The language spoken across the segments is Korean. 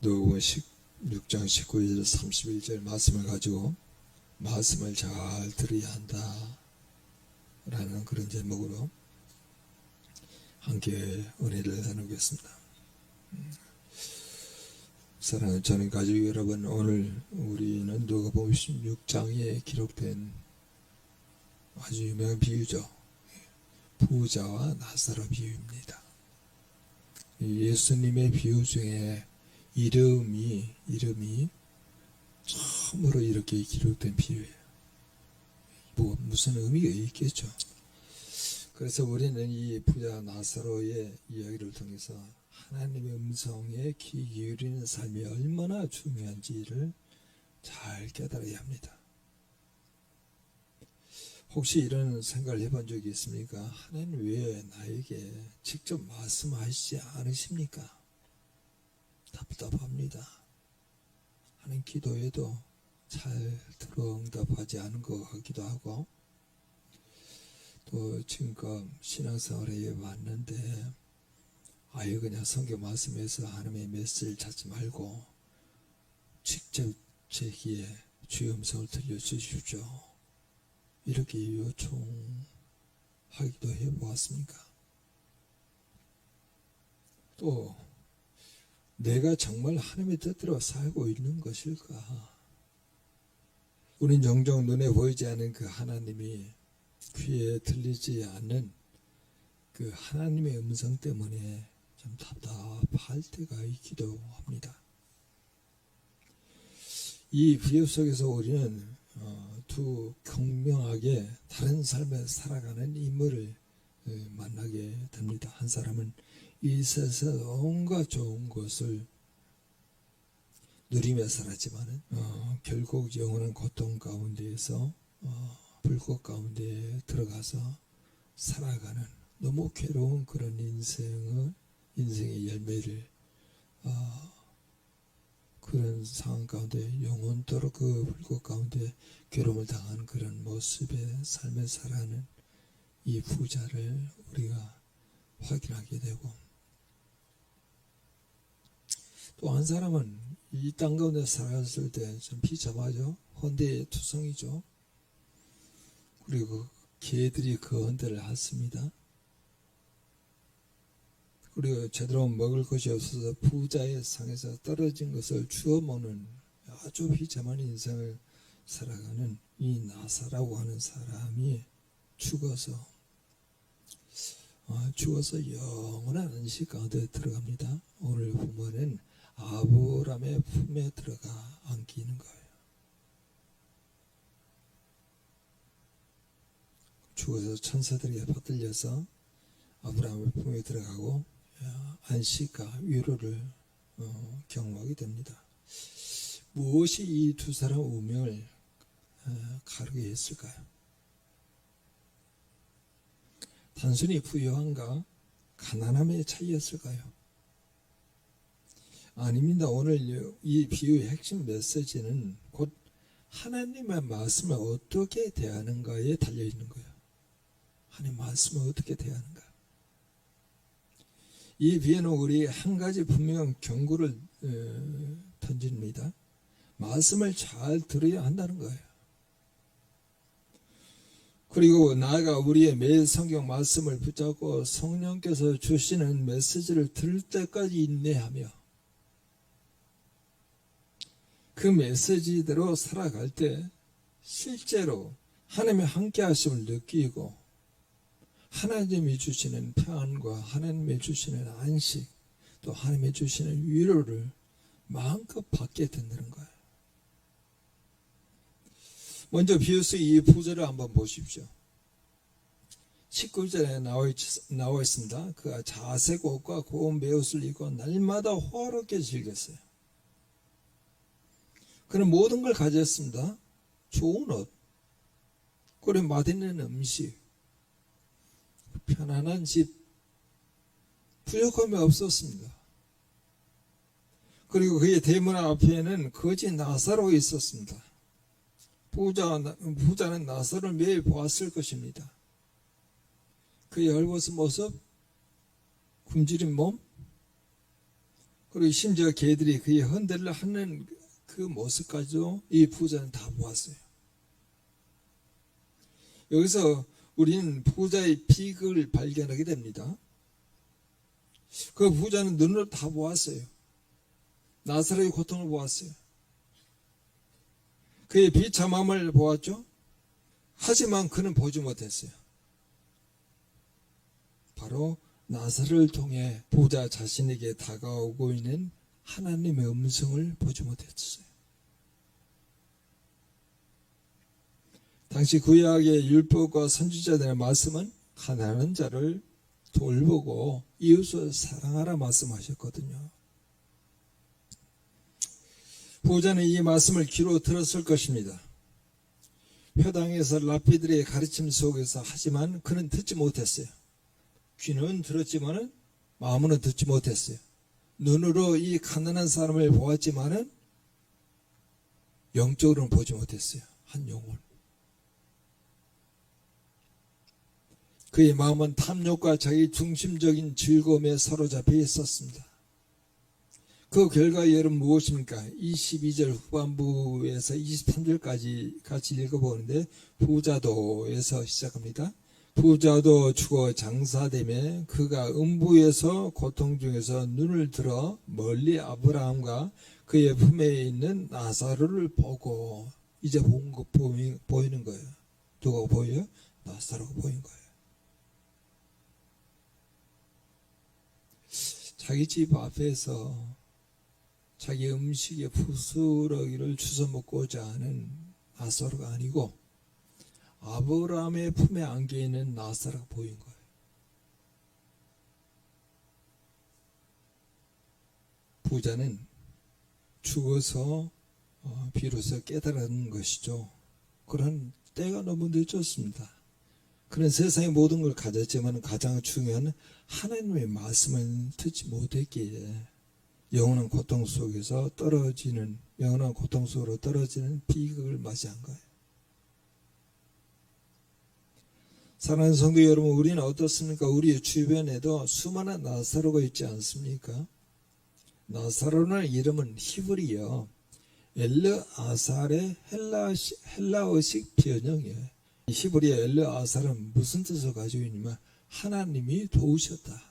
누가복음 16장 19절 31절 말씀을 가지고 말씀을 잘 들어야 한다 라는 그런 제목으로 함께 은혜를 나누겠습니다. 사랑하는 저는 가족 여러분, 오늘 우리는 누가복음 16장에 기록된 아주 유명한 비유죠. 부자와 나사로 비유입니다. 예수님의 비유 중에 이름이 처음으로 이렇게 기록된 비유예요. 무슨 의미가 있겠죠. 그래서 우리는 이 부자 나사로의 이야기를 통해서 하나님의 음성에 귀 기울이는 삶이 얼마나 중요한지를 잘 깨달아야 합니다. 혹시 이런 생각을 해본 적이 있습니까? 하나님 왜 나에게 직접 말씀하시지 않으십니까? 답답합니다. 하는 기도에도 잘 들어 응답하지 않은 것 같기도 하고, 또 지금껏 신앙생활에 왔는데 아예 그냥 성경 말씀에서 하나님의 메시지를 찾지 말고 직접 제 귀에 주의 음성을 들려주십시오, 이렇게 요청하기도 해보았습니까? 또 내가 정말 하나님의 뜻대로 살고 있는 것일까? 우린 종종 눈에 보이지 않는 그 하나님이 귀에 들리지 않는 그 하나님의 음성 때문에 좀 답답할 때가 있기도 합니다. 이 비유 속에서 우리는 두 극명하게 다른 삶을 살아가는 인물을 만나게 됩니다. 한 사람은 이 세상 온갖 좋은 것을 누리며 살았지만 결국 영원한 고통 가운데에서 불꽃 가운데 들어가서 살아가는 너무 괴로운 그런 인생의 열매를 그런 상황 가운데 영원토록 그 불꽃 가운데 괴로움을 당하는 그런 모습의 삶을 살아가는 이 부자를 우리가 확인하게 되고, 또 한 사람은 이 땅 가운데 살았을 때 좀 비참하죠. 헌대의 투성이죠. 그리고 개들이 그 헌대를 핥습니다. 그리고 제대로 먹을 것이 없어서 부자의 상에서 떨어진 것을 주워 먹는 아주 비참한 인생을 살아가는 이 나사라고 하는 사람이 죽어서 영원한 안식 가운데 들어갑니다. 오늘 보면은 아브라함의 품에 들어가 안기는 거예요. 죽어서 천사들에게 받들려서 아브라함의 품에 들어가고 안식과 위로를 경험하게 됩니다. 무엇이 이 두 사람의 운명을 가르게 했을까요? 단순히 부유함과 가난함의 차이였을까요? 아닙니다. 오늘 이 비유의 핵심 메시지는 곧 하나님의 말씀을 어떻게 대하는가에 달려있는 거예요. 하나님의 말씀을 어떻게 대하는가. 이 비유는 우리 한 가지 분명한 경고를 던집니다. 말씀을 잘 들어야 한다는 거예요. 그리고 나아가 우리의 매일 성경 말씀을 붙잡고 성령께서 주시는 메시지를 들을 때까지 인내하며 그 메시지대로 살아갈 때 실제로 하나님의 함께 하심을 느끼고 하나님이 주시는 평안과 하나님이 주시는 안식, 또 하나님이 주시는 위로를 마음껏 받게 된다는 거예요. 먼저 비유 속 이 부절을 한번 보십시오. 19절에 나와 있습니다. 그가 자색 옷과 고운 베옷을 입고 날마다 호화롭게 즐겼어요. 그는 모든 걸 가졌습니다. 좋은 옷, 그리고 맛있는 음식, 편안한 집, 부족함이 없었습니다. 그리고 그의 대문 앞에는 거지 나사로 있었습니다. 부자는 나사로를 매일 보았을 것입니다. 그의 헐벗은 모습, 굶주린 몸, 그리고 심지어 개들이 그의 헌대를 하는 그 모습까지도 이 부자는 다 보았어요. 여기서 우리는 부자의 비극을 발견하게 됩니다. 그 부자는 눈으로 다 보았어요. 나사로의 고통을 보았어요. 그의 비참함을 보았죠. 하지만 그는 보지 못했어요. 바로 나사로를 통해 부자 자신에게 다가오고 있는 하나님의 음성을 보지 못했어요. 당시 구약의 율법과 선지자들의 말씀은 가난한 자를 돌보고 이웃을 사랑하라 말씀하셨거든요. 부자는 이 말씀을 귀로 들었을 것입니다. 회당에서 랍비들의 가르침 속에서 하지만 그는 듣지 못했어요. 귀는 들었지만은 마음은 듣지 못했어요. 눈으로 이 가난한 사람을 보았지만은 영적으로는 보지 못했어요. 한 영혼. 그의 마음은 탐욕과 자기 중심적인 즐거움에 사로잡혀 있었습니다. 그 결과 여러분 무엇입니까? 22절 후반부에서 23절까지 같이 읽어보는데 부자도에서 시작합니다. 부자도 죽어 장사되매 그가 음부에서 고통 중에서 눈을 들어 멀리 아브라함과 그의 품에 있는 나사로를 보고 이제 보이는 거예요. 누가 보여요? 나사로가 보인 거예요. 자기 집 앞에서 자기 음식의 부스러기를 주워 먹고자 하는 나사로가 아니고 아브라함의 품에 안겨 있는 나사로가 보인 거예요. 부자는 죽어서 비로소 깨달은 것이죠. 그런 때가 너무 늦었습니다. 그는 세상의 모든 걸 가졌지만 가장 중요한 하나님의 말씀을 듣지 못했기에 영원한 고통 속에서 영원한 고통 속으로 떨어지는 비극을 맞이한 거예요. 사랑하는 성도 여러분, 우리는 어떻습니까? 우리 주변에도 수많은 나사로가 있지 않습니까? 나사로라는 이름은 히브리어 엘르아살의 헬라어식 변형이에요. 히브리어 엘르아살은 무슨 뜻을 가지고 있냐면 하나님이 도우셨다.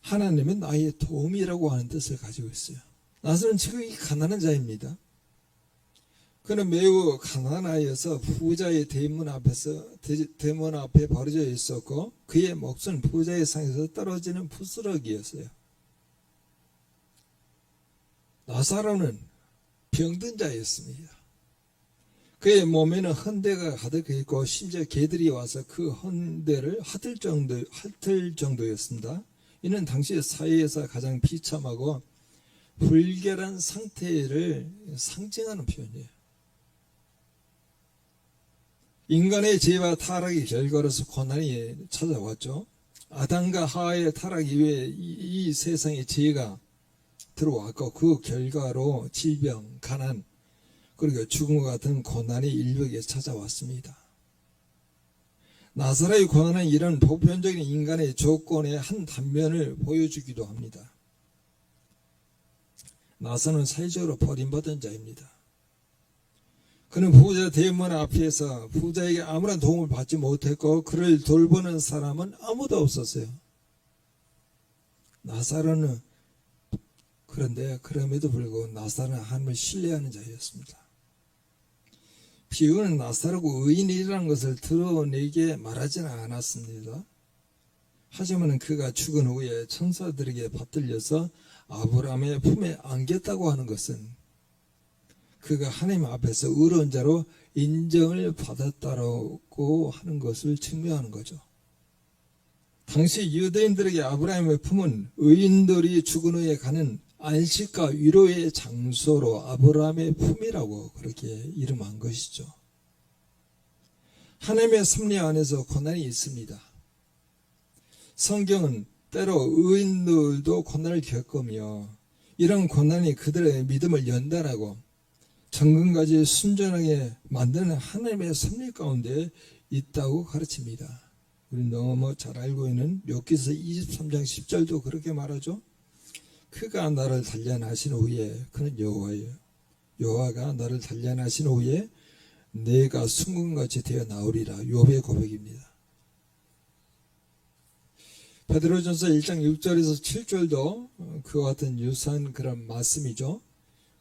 하나님은 나의 도움이라고 하는 뜻을 가지고 있어요. 나사로는 지금 가난한 자입니다. 그는 매우 가난하여서 부자의 대문 앞에 버려져 있었고 그의 몫은 부자의 상에서 떨어지는 부스러기였어요. 나사로는 병든 자였습니다. 그의 몸에는 헌대가 가득했고 심지어 개들이 와서 그 헌대를 핥을 정도였습니다. 이는 당시 사회에서 가장 비참하고 불결한 상태를 상징하는 표현이에요. 인간의 죄와 타락의 결과로서 고난이 찾아왔죠. 아담과 하와의 타락 이후에 이 세상에 죄가 들어왔고 그 결과로 질병, 가난, 그리고 죽음과 같은 고난이 인류에게 찾아왔습니다. 나사로의 고난은 이런 보편적인 인간의 조건의 한 단면을 보여주기도 합니다. 나사로는 사회적으로 버림받은 자입니다. 그는 부자 대문 앞에서 부자에게 아무런 도움을 받지 못했고 그를 돌보는 사람은 아무도 없었어요. 나사로는 그런데 그럼에도 불구하고 나사로는 하나님을 신뢰하는 자였습니다. 비유는 나사로가 의인이라는 것을 드러내게 말하지는 않았습니다. 하지만 그가 죽은 후에 천사들에게 받들려서 아브라함의 품에 안겼다고 하는 것은 그가 하나님 앞에서 의로운 자로 인정을 받았다고 하는 것을 증명하는 거죠. 당시 유대인들에게 아브라함의 품은 의인들이 죽은 후에 가는 안식과 위로의 장소로 아브라함의 품이라고 그렇게 이름한 것이죠. 하나님의 섭리 안에서 고난이 있습니다. 성경은 때로 의인들도 고난을 겪으며 이런 고난이 그들의 믿음을 연단하고 정금까지 순전하게 만드는 하나님의 섭리 가운데 있다고 가르칩니다. 우리 너무 잘 알고 있는 욥기서 23장 10절도 그렇게 말하죠. 그가 나를 단련하신 후에, 그는 여호와예요. 여호와가 나를 단련하신 후에 내가 순금같이 되어 나오리라. 욥의 고백입니다. 베드로전서 1장 6절에서 7절도 그와 같은 유사한 그런 말씀이죠.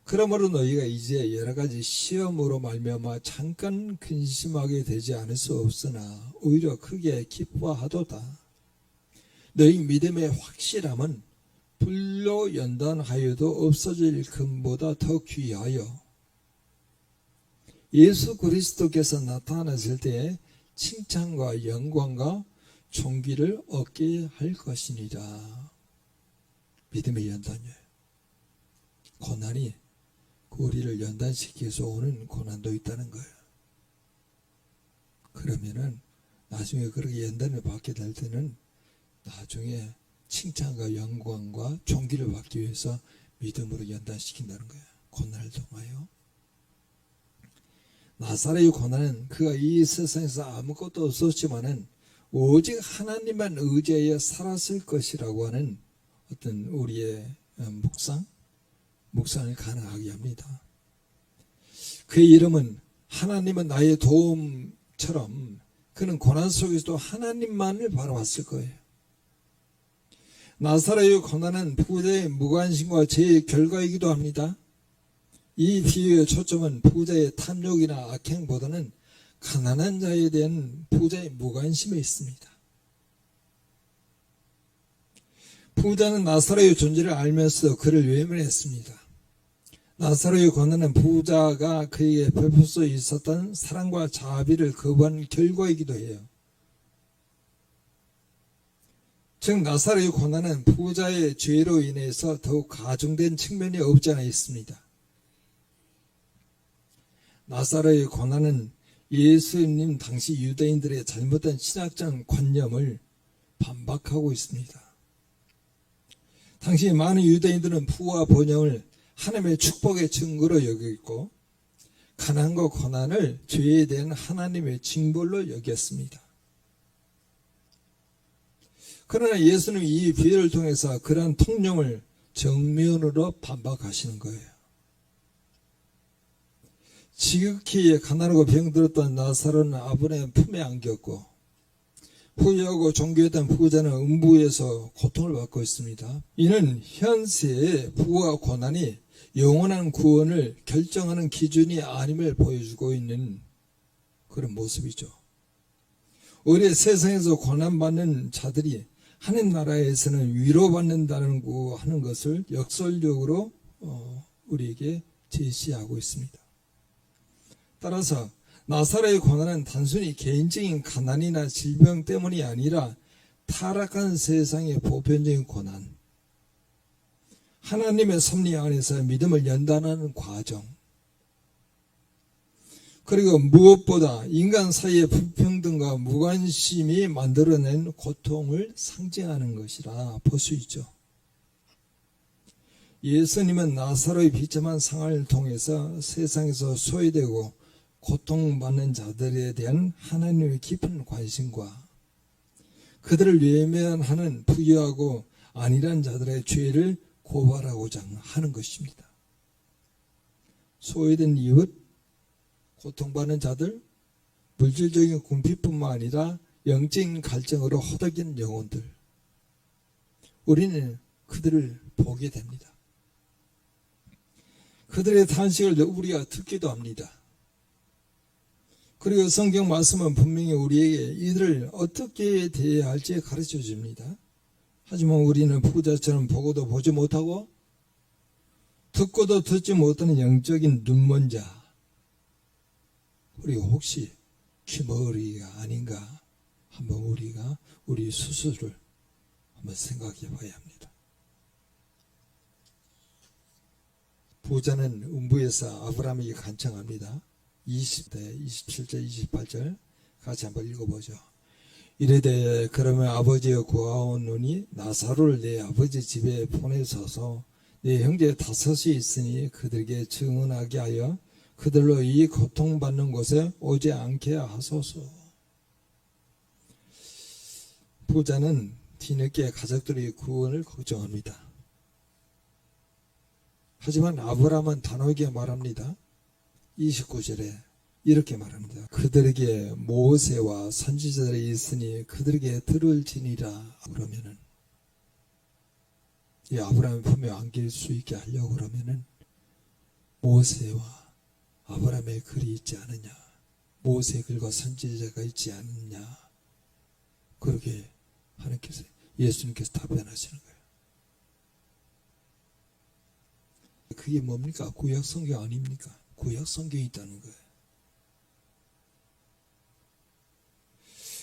그러므로 너희가 이제 여러 가지 시험으로 말미암아 잠깐 근심하게 되지 않을 수 없으나 오히려 크게 기뻐하도다. 너희 믿음의 확실함은 불로 연단하여도 없어질 금보다 더 귀하여 예수 그리스도께서 나타나실 때에 칭찬과 영광과 존귀를 얻게 할 것이니라. 믿음의 연단이에요. 고난이 우리를 연단시켜서 오는 고난도 있다는 거예요. 그러면은 나중에 그렇게 연단을 받게 될 때는 나중에 칭찬과 영광과 존귀를 받기 위해서 믿음으로 연단시킨다는 거예요. 고난을 통하여. 나사렛의 고난은 그가 이 세상에서 아무것도 없었지만은 오직 하나님만 의지하여 살았을 것이라고 하는 어떤 우리의 묵상을 가능하게 합니다. 그의 이름은 하나님은 나의 도움처럼 그는 고난 속에서도 하나님만을 바라봤을 거예요. 나사렛의 고난은 부자의 무관심과 죄의 결과이기도 합니다. 이 비유의 초점은 부자의 탐욕이나 악행보다는 가난한 자에 대한 부자의 무관심에 있습니다. 부자는 나사렛의 존재를 알면서 그를 외면했습니다. 나사렛의 고난은 부자가 그에게 베풀 수 있었던 사랑과 자비를 거부한 결과이기도 해요. 즉 나사렛의 고난은 부자의 죄로 인해서 더욱 가중된 측면이 없지 않아 있습니다. 나사렛의 고난은 예수님 당시 유대인들의 잘못된 신학적 관념을 반박하고 있습니다. 당시 많은 유대인들은 부와 번영을 하나님의 축복의 증거로 여겼고 가난과 고난을 죄에 대한 하나님의 징벌로 여겼습니다. 그러나 예수는 이 비유를 통해서 그러한 통념을 정면으로 반박하시는 거예요. 지극히 가난하고 병들었던 나사로는 아브라함의 품에 안겼고 부유하고 존귀했던 부자는 음부에서 고통을 받고 있습니다. 이는 현세의 부와 고난이 영원한 구원을 결정하는 기준이 아님을 보여주고 있는 그런 모습이죠. 오히려 세상에서 고난받는 자들이 하나님 나라에서는 위로받는다는 하는 것을 역설적으로 우리에게 제시하고 있습니다. 따라서 나사렛의 고난은 단순히 개인적인 가난이나 질병 때문이 아니라 타락한 세상의 보편적인 고난, 하나님의 섭리 안에서 믿음을 연단하는 과정, 그리고 무엇보다 인간 사이의 불평등과 무관심이 만들어낸 고통을 상징하는 것이라 볼 수 있죠. 예수님은 나사로의 비참한 상황을 통해서 세상에서 소외되고 고통받는 자들에 대한 하나님의 깊은 관심과 그들을 외면하는 부유하고 안일한 자들의 죄를 고발하고자 하는 것입니다. 소외된 이웃, 고통받는 자들, 물질적인 궁핍뿐만 아니라 영적인 갈증으로 허덕인 영혼들, 우리는 그들을 보게 됩니다. 그들의 탄식을 우리가 듣기도 합니다. 그리고 성경 말씀은 분명히 우리에게 이들을 어떻게 대해야 할지 가르쳐 줍니다. 하지만 우리는 부자처럼 보고도 보지 못하고 듣고도 듣지 못하는 영적인 눈먼 자, 우리가 혹시 귀머거리가 아닌가 한번 우리가 우리 스스로를 한번 생각해 봐야 합니다. 부자는 음부에서 아브라함에게 간청합니다. 20대 27절 28절 같이 한번 읽어보죠. 이르되 그러면 아버지여 구하오노니 나사로를 내 아버지 집에 보내소서. 내 형제 다섯이 있으니 그들에게 증언하게 하여 그들로 이 고통받는 곳에 오지 않게 하소서. 부자는 뒤늦게 가족들의 구원을 걱정합니다. 하지만 아브라함은 단호하게 말합니다. 29절에 이렇게 말합니다. 그들에게 모세와 선지자들이 있으니 그들에게 들을지니라. 그러면은 이 아브라함의 품에 안길 수 있게 하려고 그러면은 모세와 아브라함의 글이 있지 않느냐, 모세의 글과 선지자가 있지 않느냐, 그렇게 하나님께서, 예수님께서 답변하시는 거예요. 그게 뭡니까? 구약 성경 아닙니까? 구약 성경이 있다는 거예요.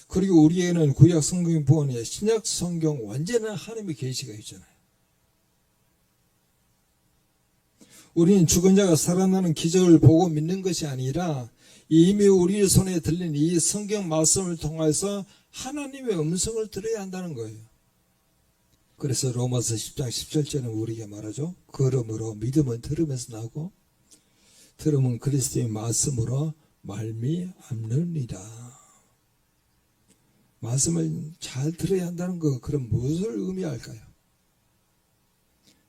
그리고 우리에게는 구약 성경뿐 아니라 신약 성경 완전한 하나님의 계시가 있잖아요. 우리는 죽은 자가 살아나는 기적을 보고 믿는 것이 아니라 이미 우리 손에 들린 이 성경 말씀을 통해서 하나님의 음성을 들어야 한다는 거예요. 그래서 로마서 10장 17절은 우리에게 말하죠. 그러므로 믿음은 들음에서 나고 들음은 그리스도의 말씀으로 말미암느니라. 말씀을 잘 들어야 한다는 거, 그럼 무엇을 의미할까요?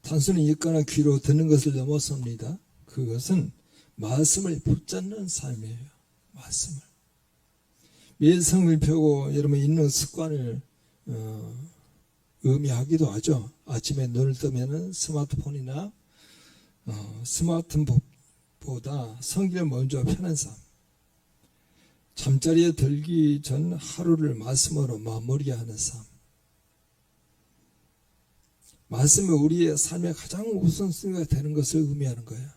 단순히 읽거나 귀로 듣는 것을 넘어섭니다. 그것은 말씀을 붙잡는 삶이에요. 말씀을. 매일 성을 펴고 여러분 읽는 습관을 의미하기도 하죠. 아침에 눈을 뜨면은 스마트폰이나 스마트폰보다 성경을 먼저 펴는 삶. 잠자리에 들기 전 하루를 말씀으로 마무리하는 삶. 말씀이 우리의 삶의 가장 우선순위가 되는 것을 의미하는 거예요.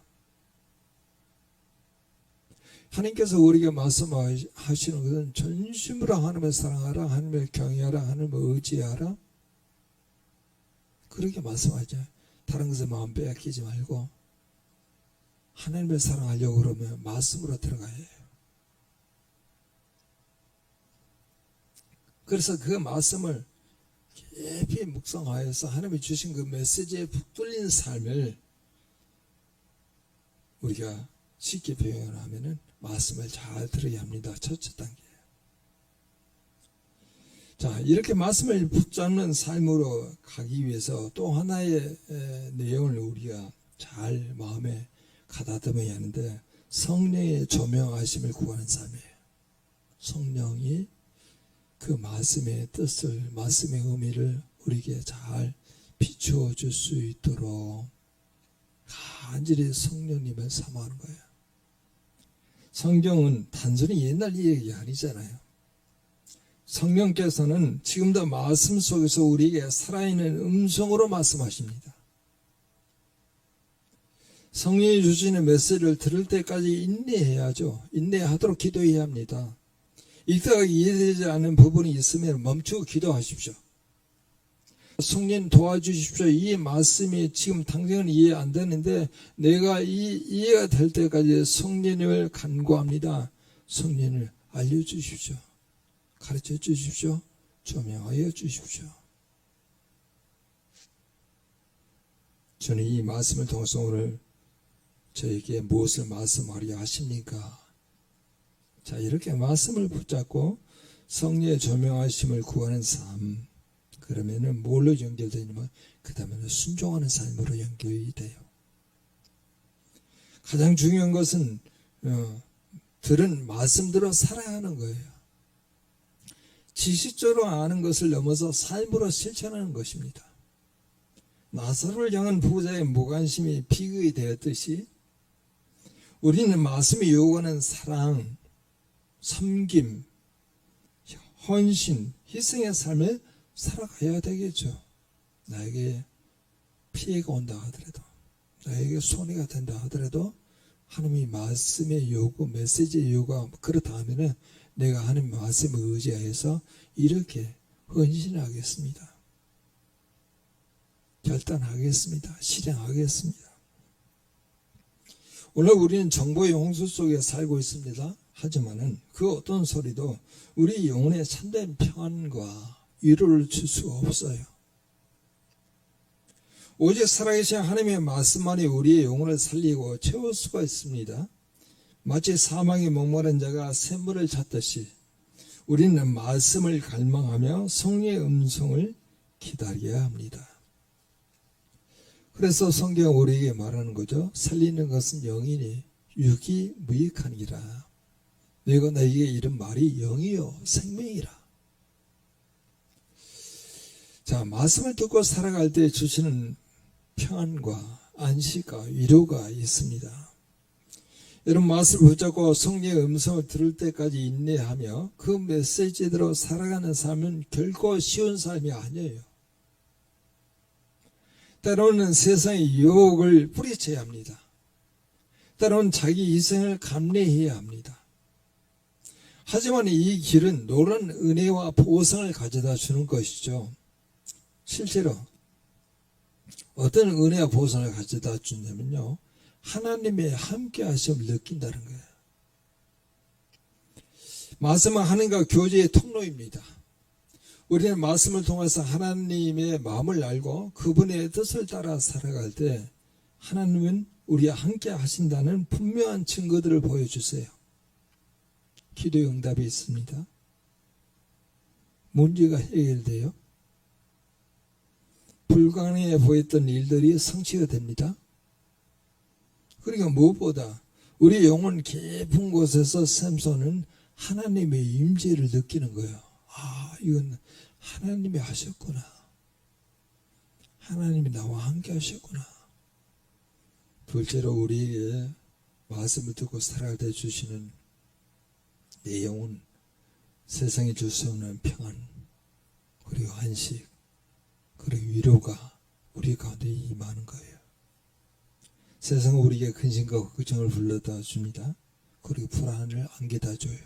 하나님께서 우리에게 말씀하시는 것은 전심으로 하나님을 사랑하라, 하나님을 경외하라, 하나님을 의지하라. 그렇게 말씀하죠. 다른 것에 마음 빼앗기지 말고 하나님을 사랑하려고 그러면 말씀으로 들어가야 해요. 그래서 그 말씀을 깊이 묵상하여서 하나님이 주신 그 메시지에 푹 뚫린 삶을 우리가 쉽게 표현을 하면은 말씀을 잘 들어야 합니다. 첫째 단계예요. 자, 이렇게 말씀을 붙잡는 삶으로 가기 위해서 또 하나의 내용을 우리가 잘 마음에 가다듬어야 하는데, 성령의 조명하심을 구하는 삶이에요. 성령이 그 말씀의 뜻을, 말씀의 의미를 우리에게 잘 비추어 줄 수 있도록 간절히 성령님을 사모하는 거예요. 성경은 단순히 옛날 이야기 아니잖아요. 성령께서는 지금도 말씀 속에서 우리에게 살아있는 음성으로 말씀하십니다. 성령이 주시는 메시지를 들을 때까지 인내해야죠. 인내하도록 기도해야 합니다. 읽다가 이해되지 않는 부분이 있으면 멈추고 기도하십시오. 성령 도와주십시오. 이 말씀이 지금 당장은 이해 안 되는데 내가 이해가 될 때까지 성령님을 간구합니다. 성령을 알려주십시오. 가르쳐 주십시오. 조명하여 주십시오. 저는 이 말씀을 통해서 오늘 저에게 무엇을 말씀하려 하십니까? 자, 이렇게 말씀을 붙잡고 성령의 조명하심을 구하는 삶, 그러면은 뭘로 연결되냐면 그 다음에는 순종하는 삶으로 연결이 돼요. 가장 중요한 것은 들은 말씀대로 살아야 하는 거예요. 지식적으로 아는 것을 넘어서 삶으로 실천하는 것입니다. 나사로를 향한 부자의 무관심이 비극이 되었듯이 우리는 말씀이 요구하는 사랑, 섬김, 헌신, 희생의 삶을 살아가야 되겠죠. 나에게 피해가 온다 하더라도, 나에게 손해가 된다 하더라도 하나님의 말씀의 요구, 메시지의 요구가 그렇다 하면은 내가 하나님 말씀을 의지하여서 이렇게 헌신하겠습니다. 결단하겠습니다. 실행하겠습니다. 오늘 우리는 정보의 홍수 속에 살고 있습니다. 하지만은 그 어떤 소리도 우리 영혼에 참된 평안과 위로를 줄 수가 없어요. 오직 살아계신 하나님의 말씀만이 우리의 영혼을 살리고 채울 수가 있습니다. 마치 사망에 목마른 자가 샘물을 찾듯이 우리는 말씀을 갈망하며 성령의 음성을 기다려야 합니다. 그래서 성경은 우리에게 말하는 거죠. 살리는 것은 영이니 육이 무익하니라. 내가 너에게 이런 말이 영이요 생명이라. 자, 말씀을 듣고 살아갈 때 주시는 평안과 안식과 위로가 있습니다. 이런 말씀을 붙잡고 성령의 음성을 들을 때까지 인내하며 그 메시지대로 살아가는 삶은 결코 쉬운 삶이 아니에요. 때로는 세상의 유혹을 뿌리쳐야 합니다. 때로는 자기 희생을 감내해야 합니다. 하지만 이 길은 노란 은혜와 보상을 가져다 주는 것이죠. 실제로 어떤 은혜와 보상을 가져다 주냐면요, 하나님의 함께 하심을 느낀다는 거예요. 말씀은 하나님과 교제의 통로입니다. 우리는 말씀을 통해서 하나님의 마음을 알고 그분의 뜻을 따라 살아갈 때 하나님은 우리와 함께 하신다는 분명한 증거들을 보여주세요. 기도의 응답이 있습니다. 문제가 해결돼요. 불가능해 보였던 일들이 성취가 됩니다. 그러니까 무엇보다 우리 영혼 깊은 곳에서 샘손은 하나님의 임재를 느끼는 거예요. 아, 이건 하나님이 하셨구나. 하나님이 나와 함께 하셨구나. 둘째로 우리에게 말씀을 듣고 살아갈 때 주시는 내용은 세상에 줄 수 없는 평안, 그리고 안식, 그리고 위로가 우리 가운데 임하는 거예요. 세상은 우리에게 근심과 걱정을 불러다 줍니다. 그리고 불안을 안겨다 줘요.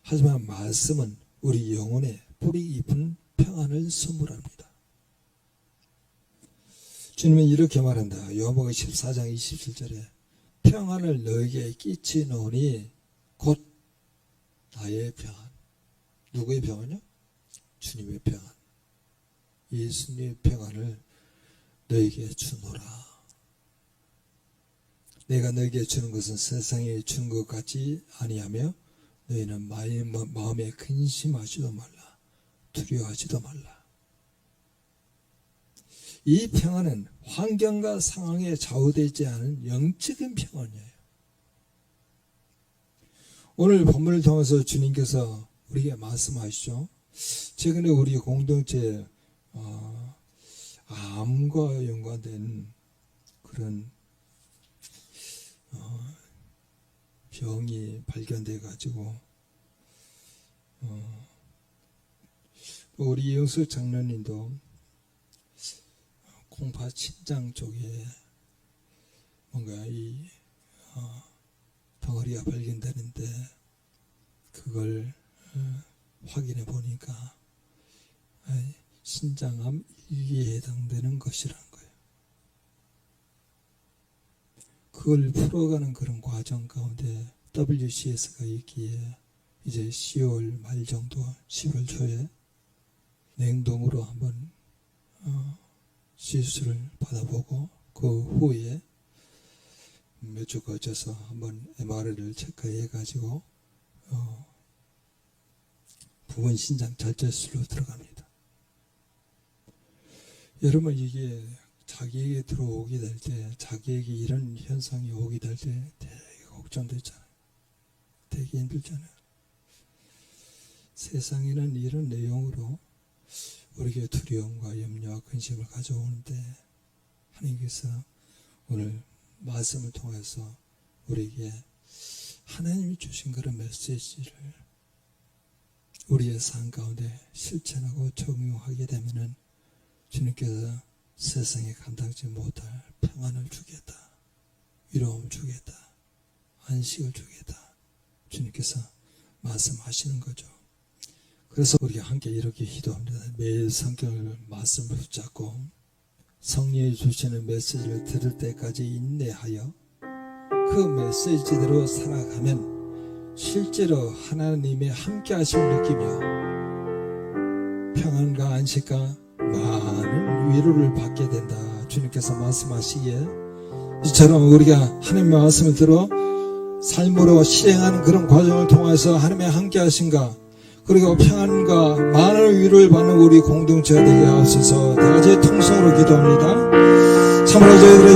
하지만 말씀은 우리 영혼에 뿌리 깊은 평안을 선물합니다. 주님은 이렇게 말한다. 요한복음 14장 27절에 평안을 너에게 끼치노니 곧 나의 평안. 누구의 평안이요? 주님의 평안. 예수님의 평안을 너에게 주노라. 내가 너에게 주는 것은 세상에 주는 것 같지 아니하며 너희는 마음에 근심하지도 말라. 두려워하지도 말라. 이 평안은 환경과 상황에 좌우되지 않은 영적인 평안이에요. 오늘 본문을 통해서 주님께서 우리에게 말씀하시죠. 최근에 우리 공동체 암과 연관된 그런 병이 발견돼 가지고 우리 영수 장로님도 콩파 침장 쪽에 뭔가 이 덩어리가 발견되는데 그걸 확인해 보니까 신장암 1기에 해당되는 것이라는 거예요. 그걸 풀어가는 그런 과정 가운데 WCS가 있기에 이제 10월 말 정도 10월 초에 냉동으로 한번 시술을 받아보고 그 후에 몇 주 거쳐서 한번 MRI를 체크해 가지고 부분 신장 절제술로 들어갑니다. 여러분, 이게 자기에게 들어오게 될 때, 자기에게 이런 현상이 오게 될 때 되게 걱정되잖아요. 되게 힘들잖아요. 세상에는 이런 내용으로 우리에게 두려움과 염려와 근심을 가져오는데 하나님께서 오늘 말씀을 통해서 우리에게 하나님이 주신 그런 메시지를 우리의 삶 가운데 실천하고 적용하게 되면은 주님께서 세상에 감당지 못할 평안을 주겠다. 위로움을 주겠다. 안식을 주겠다. 주님께서 말씀하시는 거죠. 그래서 우리가 함께 이렇게 기도합니다. 매일 성경을 말씀을 붙잡고 성령이 주시는 메시지를 들을 때까지 인내하여 그 메시지대로 살아가면 실제로 하나님의 함께 하심을 느끼며 평안과 안식과 많은 위로를 받게 된다. 주님께서 말씀하시기에 이처럼 우리가 하나님의 말씀을 들어 삶으로 실행하는 그런 과정을 통해서 하나님의 함께 하신가, 그리고 평안과 많은 위로를 받는 우리 공동체가 되게 하옵소서. 다 같이 통성으로 기도합니다. 참으로 저희들의